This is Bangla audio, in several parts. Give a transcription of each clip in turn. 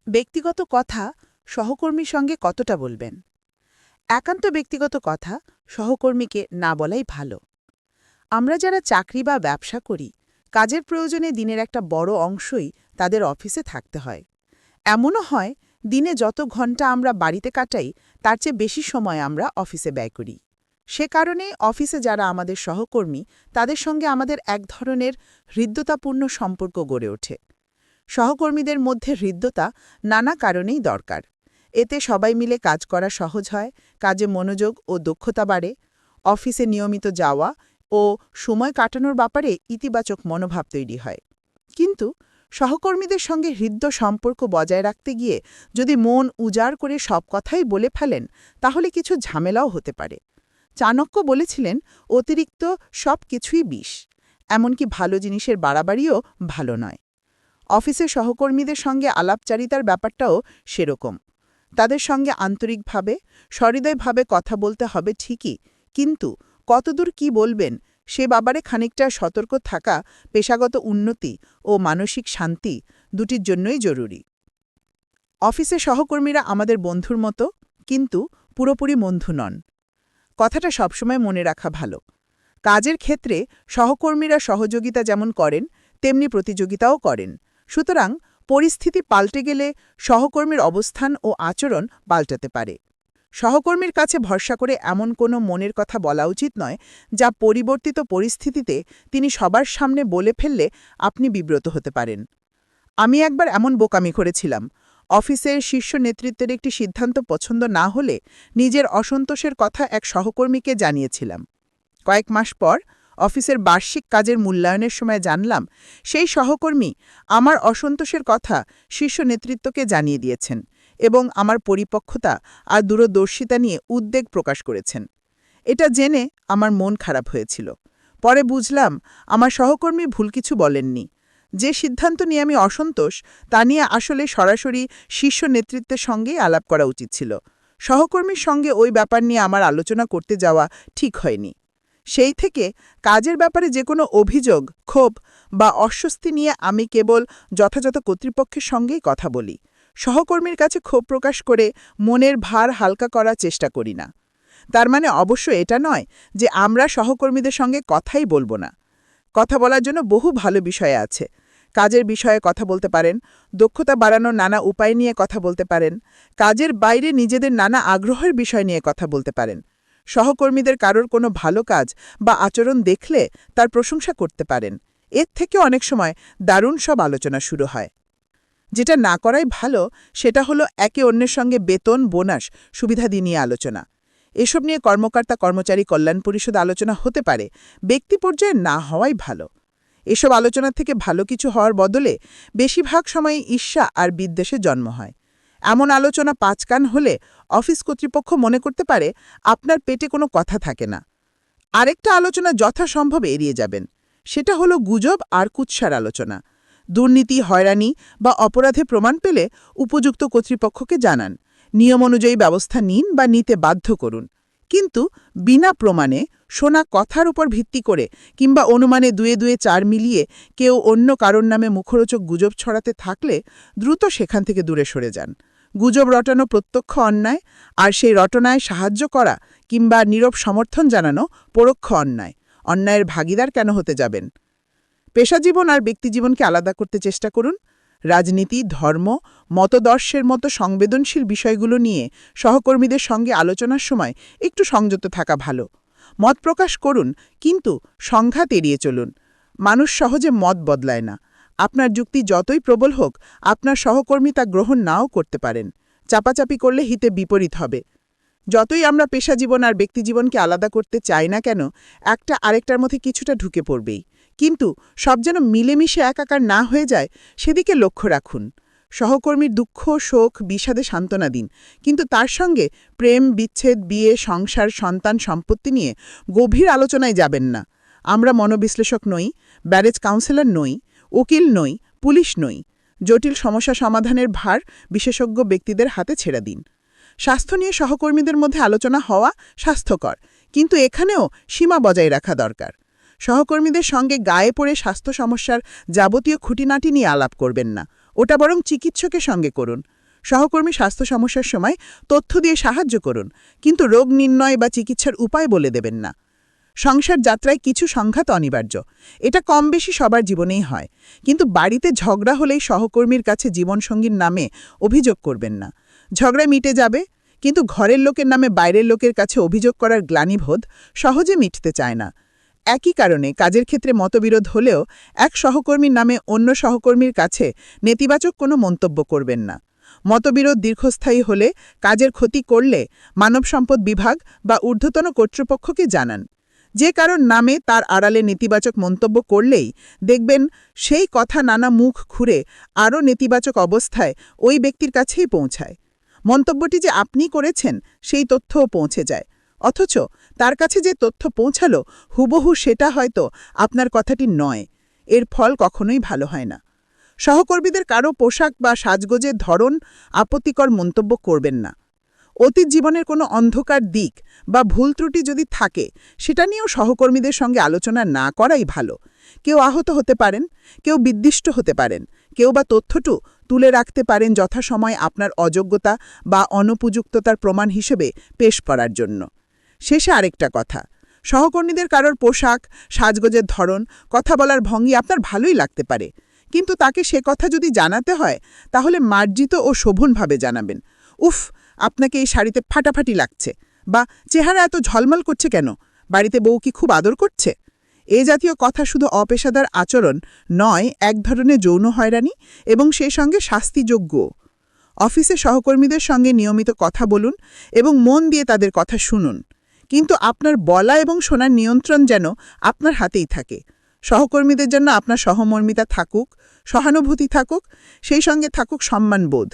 ব্যক্তিগত কথা সহকর্মীর সঙ্গে কতটা বলবেন? একান্ত ব্যক্তিগত কথা সহকর্মীকে না বলাই ভালো। আমরা যারা চাকরি বা ব্যবসা করি, কাজের প্রয়োজনে দিনের একটা বড় অংশই তাদের অফিসে থাকতে হয়। এমনও হয়, দিনে যত ঘন্টা আমরা বাড়িতে কাটাই তার চেয়ে বেশি সময় আমরা অফিসে ব্যয় করি। সে কারণেই অফিসে যারা আমাদের সহকর্মী, তাদের সঙ্গে আমাদের এক ধরনের হৃদ্যতাপূর্ণ সম্পর্ক গড়ে ওঠে। সহকর্মীদের মধ্যে হৃদ্যতা নানা কারণেই দরকার। এতে সবাই মিলে কাজ করা সহজ হয়, কাজে মনোযোগ ও দক্ষতা বাড়ে, অফিসে নিয়মিত যাওয়া ও সময় কাটানোর ব্যাপারে ইতিবাচক মনোভাব তৈরি হয়। কিন্তু সহকর্মীদের সঙ্গে হৃদ্য সম্পর্ক বজায় রাখতে গিয়ে যদি মন উজাড় করে সব কথাই বলে ফেলেন, তাহলে কিছু ঝামেলাও হতে পারে। চাণক্য বলেছিলেন, অতিরিক্ত সব কিছুই বিষ। এমনকি ভালো জিনিসের বাড়াবাড়িও ভালো নয়। অফিসের সহকর্মীদের সঙ্গে আলাপচারিতার ব্যাপারটাও সেরকম। তাদের সঙ্গে আন্তরিকভাবে, সহৃদয়ভাবে কথা বলতে হবে ঠিকই, কিন্তু কতদূর কি বলবেন সে ব্যাপারে খানিকটা সতর্ক থাকা পেশাগত উন্নতি ও মানসিক শান্তি দুটির জন্যই জরুরি। অফিসে সহকর্মীরা আমাদের বন্ধুর মতো, কিন্তু পুরোপুরি বন্ধু নন। কথাটা সবসময় মনে রাখা ভালো। কাজের ক্ষেত্রে সহকর্মীরা সহযোগিতা যেমন করেন, তেমনি প্রতিযোগিতাও করেন। সুতরাং পরিস্থিতি পাল্টে গেলে সহকর্মীর অবস্থান ও আচরণ পাল্টাতে পারে। সহকর্মীর কাছে ভরসা করে এমন কোনো মনের কথা বলা উচিত নয় যা পরিবর্তিত পরিস্থিতিতে তিনি সবার সামনে বলে ফেললে আপনি বিব্রত হতে পারেন। আমি একবার এমন বোকামি করেছিলাম। অফিসের শীর্ষ নেতৃত্বের একটি সিদ্ধান্ত পছন্দ না হলে নিজের অসন্তোষের কথা এক সহকর্মীকে জানিয়েছিলাম। কয়েক মাস পর অফিসের বার্ষিক কাজের মূল্যায়নের সময় জানলাম সেই সহকর্মী আমার অসন্তোষের কথা শীর্ষ নেতৃত্বকে জানিয়ে দিয়েছেন এবং আমার পরিপক্কতা আর দূরদর্শিতা নিয়ে উদ্বেগ প্রকাশ করেছেন। এটা জেনে আমার মন খারাপ হয়েছিল। পরে বুঝলাম আমার সহকর্মী ভুল কিছু বলেননি। যে সিদ্ধান্ত নিয়ে আমি অসন্তোষ তা নিয়ে আসলে সরাসরি শীর্ষ নেতৃত্বের সঙ্গেই আলাপ করা উচিত ছিল। সহকর্মীর সঙ্গে ওই ব্যাপার নিয়ে আমার আলোচনা করতে যাওয়া ঠিক হয়নি। সেই থেকে কাজের ব্যাপারে যে কোনো অভিযোগ, ক্ষোভ বা অস্বস্তি নিয়ে আমি কেবল যথাযথ কর্তৃপক্ষের সঙ্গেই কথা বলি। সহকর্মীর কাছে ক্ষোভ প্রকাশ করে মনের ভার হালকা করার চেষ্টা করি না। তার মানে অবশ্য এটা নয় যে আমরা সহকর্মীদের সঙ্গে কথাই বলবো না। কথা বলার জন্য বহু ভালো বিষয় আছে। কাজের বিষয়ে কথা বলতে পারেন, দক্ষতা বাড়ানোর নানা উপায় নিয়ে কথা বলতে পারেন, কাজের বাইরে নিজেদের নানা আগ্রহের বিষয় নিয়ে কথা বলতে পারেন। সহকর্মীদের কারোর কোনো ভালো কাজ বা আচরণ দেখলে তার প্রশংসা করতে পারেন। এর থেকে অনেক সময় দারুণ সব আলোচনা শুরু হয়। যেটা না করাই ভালো সেটা হলো একে অন্যের সঙ্গে বেতন, বোনাস, সুবিধাদি নিয়ে আলোচনা। এসব নিয়ে কর্মকর্তা কর্মচারী কল্যাণ পরিষদ আলোচনা হতে পারে, ব্যক্তি পর্যায়ে না হওয়াই ভালো। এসব আলোচনা থেকে ভালো কিছু হওয়ার বদলে বেশিরভাগ সময় ঈর্ষা আর বিদ্বেষের জন্ম হয়। এমন আলোচনা পাঁচকান হলে অফিস কর্তৃপক্ষ মনে করতে পারে আপনার পেটে কোনো কথা থাকে না। আরেকটা আলোচনা যথাসম্ভব এড়িয়ে যাবেন। সেটা হলো গুজব আর কুৎসার আলোচনা। দুর্নীতি, হয়রানি বা অপরাধে প্রমাণ পেলে উপযুক্ত কর্তৃপক্ষকে জানান। নিয়ম অনুযায়ী ব্যবস্থা নিন বা নিতে বাধ্য করুন। কিন্তু বিনা প্রমাণে, শোনা কথার উপর ভিত্তি করে কিংবা অনুমানে দুয়ে দুয়ে চার মিলিয়ে কেউ অন্য কারোর নামে মুখরোচক গুজব ছড়াতে থাকলে দ্রুত সেখান থেকে দূরে সরে যান। গুজব রটানো প্রত্যক্ষ অন্যায়, আর সেই রটনায় সাহায্য করা কিংবা নীরব সমর্থন জানানো পরোক্ষ অন্যায়। অন্যায়ের ভাগীদার কেন হতে যাবেন? পেশাজীবন আর ব্যক্তিজীবনকে আলাদা করতে চেষ্টা করুন। রাজনীতি, ধর্ম, মতদর্শের মতো সংবেদনশীল বিষয়গুলো নিয়ে সহকর্মীদের সঙ্গে আলোচনার সময় একটু সংযত থাকা ভালো। মত প্রকাশ করুন, কিন্তু সংঘাত এড়িয়ে চলুন। মানুষ সহজে মত বদলায় না। আপনার যুক্তি যতই প্রবল হোক, আপনার সহকর্মী তা গ্রহণ নাও করতে পারেন। চাপাচাপি করলে হিতে বিপরীত হবে। যতই আমরা পেশাজীবন আর ব্যক্তিজীবনকে আলাদা করতে চাই না কেন, একটা আরেকটার মধ্যে কিছুটা ঢুকে পড়বেই। কিন্তু সব যেন মিলেমিশে একাকার না হয়ে যায়, সেদিকে লক্ষ্য রাখুন। সহকর্মীর দুঃখ, শোক, বিষাদে সান্ত্বনা দিন, কিন্তু তার সঙ্গে প্রেম, বিচ্ছেদ, বিয়ে, সংসার, সন্তান, সম্পত্তি নিয়ে গভীর আলোচনায় যাবেন না। আমরা মনোবিশ্লেষক নই, ব্যারেজ কাউন্সেলর নই, উকিল নই, পুলিশ নই। জটিল সমস্যা সমাধানের ভার বিশেষজ্ঞ ব্যক্তিদের হাতে ছেড়ে দিন। স্বাস্থ্য নিয়ে সহকর্মীদের মধ্যে আলোচনা হওয়া স্বাস্থ্যকর, কিন্তু এখানেও সীমা বজায় রাখা দরকার। সহকর্মীদের সঙ্গে গায়ে পড়ে স্বাস্থ্য সমস্যার যাবতীয় খুঁটিনাটি নিয়ে আলাপ করবেন না। ওটা বরং চিকিৎসকের সঙ্গে করুন। সহকর্মী স্বাস্থ্য সমস্যার সময় তথ্য দিয়ে সাহায্য করুন, কিন্তু রোগ নির্ণয় বা চিকিৎসার উপায় বলে দেবেন না। সংসার যাত্রায় কিছু সংঘাত অনিবার্য, এটা কম বেশি সবার জীবনেই হয়, কিন্তু বাড়িতে ঝগড়া হলেই সহকর্মীর কাছে জীবনসঙ্গীর নামে অভিযোগ করবেন না। ঝগড়া মিটে যাবে, কিন্তু ঘরের লোকের নামে বাইরের লোকের কাছে অভিযোগ করার গ্লানিবোধ সহজে মিটতে চায় না। একই কারণে কাজের ক্ষেত্রে মতবিরোধ হলেও এক সহকর্মীর নামে অন্য সহকর্মীর কাছে নেতিবাচক কোনো মন্তব্য করবেন না। মতবিরোধ দীর্ঘস্থায়ী হলে, কাজের ক্ষতি করলে মানব সম্পদ বিভাগ বা ঊর্ধ্বতন কর্তৃপক্ষকে জানান। যে কারণ নামে তার আড়ালে নেতিবাচক মন্তব্য করলেই দেখবেন সেই কথা নানা মুখ ঘুরে আরও নেতিবাচক অবস্থায় ওই ব্যক্তির কাছেই পৌঁছায়। মন্তব্যটি যে আপনি করেছেন সেই তথ্যও পৌঁছে যায়, অথচ তার কাছে যে তথ্য পৌঁছালো হুবহু সেটা হয়তো আপনার কথাটি নয়। এর ফল কখনোই ভালো হয় না। সহকর্মীদের কারো পোশাক বা সাজগোজের ধরন আপত্তিকর মন্তব্য করবেন না। অতীত জীবনের কোনো অন্ধকার দিক বা ভুল ত্রুটি যদি থাকে, সেটা নিয়েও সহকর্মীদের সঙ্গে আলোচনা না করাই ভালো। কেউ আহত হতে পারেন, কেউ বিদ্বিষ্ট হতে পারেন, কেউ বা তথ্যটু তুলে রাখতে পারেন যথাসময় আপনার অযোগ্যতা বা অনুপযুক্ততার প্রমাণ হিসেবে পেশ করার জন্য। শেষে আরেকটা কথা, সহকর্মীদের কারোর পোশাক, সাজগোজের ধরন, কথা বলার ভঙ্গি আপনার ভালোই লাগতে পারে, কিন্তু তাকে সে কথা যদি জানাতে হয় তাহলে মার্জিত ও শোভনভাবে জানাবেন। উফ, আপনাকে এই শাড়িতে ফাটাফাটি লাগছে, বা চেহারা এত ঝলমল করছে কেন, বাড়িতে বউ কি খুব আদর করছে? এ জাতীয় কথা শুধু অপেশাদার আচরণ নয়, এক ধরনের যৌন হয়রানি এবং সেই সঙ্গে শাস্তিযোগ্য। অফিসে সহকর্মীদের সঙ্গে নিয়মিত কথা বলুন এবং মন দিয়ে তাদের কথা শুনুন, কিন্তু আপনার বলা এবং শোনার নিয়ন্ত্রণ যেন আপনার হাতেই থাকে। সহকর্মীদের জন্য আপনার সহমর্মিতা থাকুক, সহানুভূতি থাকুক, সেই সঙ্গে থাকুক সম্মানবোধ।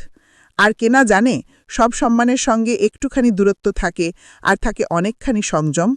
আর কেনা জানে, সব সম্মানের সঙ্গে একটুখানি দূরত্ব থাকে, আর থাকে অনেকখানি সংযম।